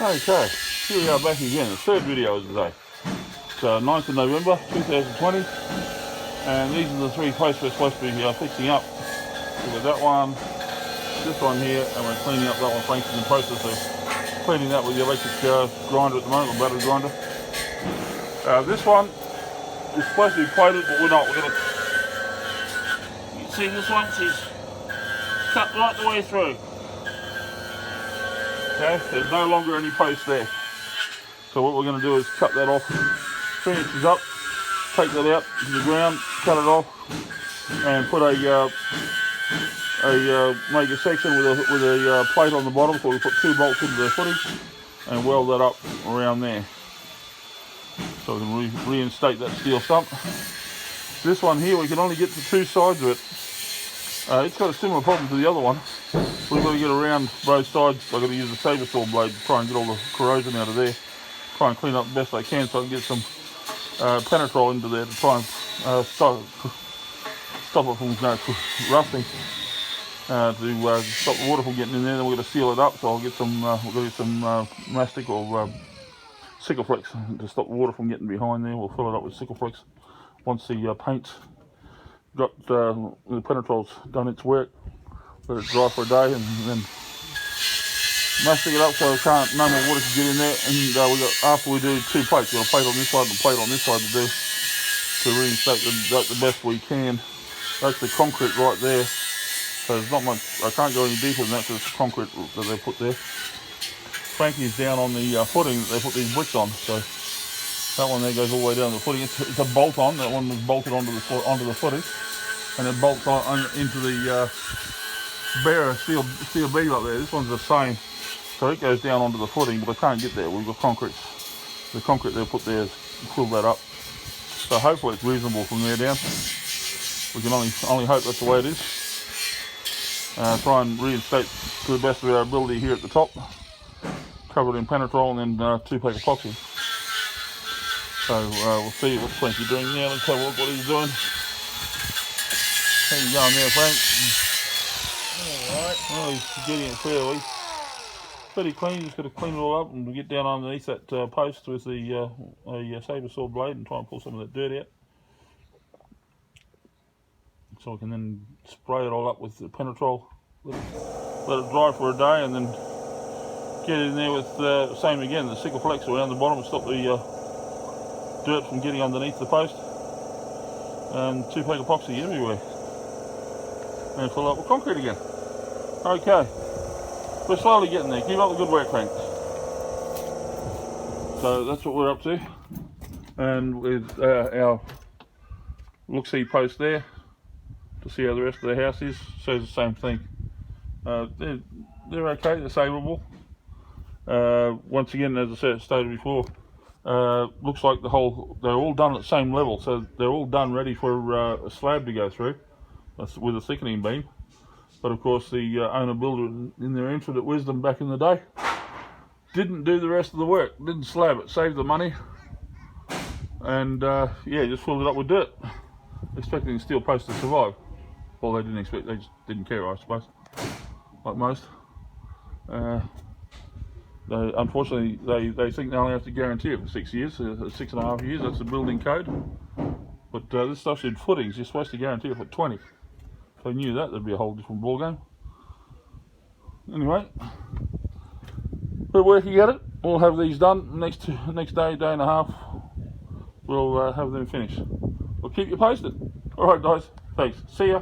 Okay, here we are back again, the third video of the day. It's 9th of November 2020, and these are the three posts we're supposed to be fixing up. We've got that one, this one here, and we're cleaning up that one. Frank's in the process of cleaning that with the electric grinder at the moment, the battery grinder. This one is supposed to be plated, but we're not. We're gonna. You can see this one, she's cut right the way through. Okay, there's no longer any post there. So what we're going to do is cut that off 3 inches up, take that out to the ground, cut it off, and put make a section with a plate on the bottom. So we put 2 bolts into the footing and weld that up around there. So we can reinstate that steel stump. This one here, we can only get to 2 sides of it. It's got a similar problem to the other one. We've got to get around both sides. I've got to use a saber saw blade to try and get all the corrosion out of there. Try and clean up the best I can so I can get some penetrol into there to try and stop it from rusting. To stop the water from getting in there. Then we're going to seal it up. So I'll get some. We're going to get some mastic or Sikaflex to stop the water from getting behind there. We'll fill it up with Sikaflex once the paint's got the penetrol's done its work. Let it dry for a day and then mastic it up so no more water can get in there. And after we do 2 plates, we've got a plate on this side and a plate on this side to reinstate the best we can. That's the concrete right there. So there's not much, I can't go any deeper than that because it's concrete that they put there. Frankie's down on the footing that they put these bricks on. So that one there goes all the way down the footing. It's a bolt on. That one was bolted onto the footing, and it bolts on into the bare steel beam up there. This one's the same, so it goes down onto the footing, but I can't get there. We've got concrete. The concrete they put there has filled that up. So hopefully it's reasonable from there down. We can only hope that's the way it is. Try and reinstate to the best of our ability here at the top. Cover it in penetrol and then 2-pack epoxy. So we'll see what Frank's doing now. Let's have a look what he's doing. How you going there, Frank? Alright. Well, he's getting it fairly clean. Just got to clean it all up and get down underneath that post with the saber saw blade and try and pull some of that dirt out. So we can then spray it all up with the penetrol. Let it dry for a day and then get in there with the same again, the Sikaflex around the bottom and stop the dirt from getting underneath the post. And 2-pack epoxy everywhere. And fill up with concrete again. Okay, we're slowly getting there. Keep up the good work, Frank. So that's what we're up to. And with our look-see post there, to see how the rest of the house is, says the same thing. They're okay, they're savable. Once again, as I stated before, looks like they're all done at the same level, so they're all done ready for a slab to go through with a thickening beam. But of course the owner builder in their infinite wisdom back in the day didn't do the rest of the work, didn't slab it, saved the money, and yeah, just filled it up with dirt, expecting the steel post to survive. Well, they didn't expect, they just didn't care, I suppose, like most. Unfortunately, they think they only have to guarantee it for 6 years, 6.5 years, that's the building code. But this stuff's in footings, you're supposed to guarantee it for 20. If they knew that, there'd be a whole different ballgame. Anyway, we're working at it. We'll have these done next day and a half. We'll have them finished. We'll keep you posted. Alright guys, thanks. See ya.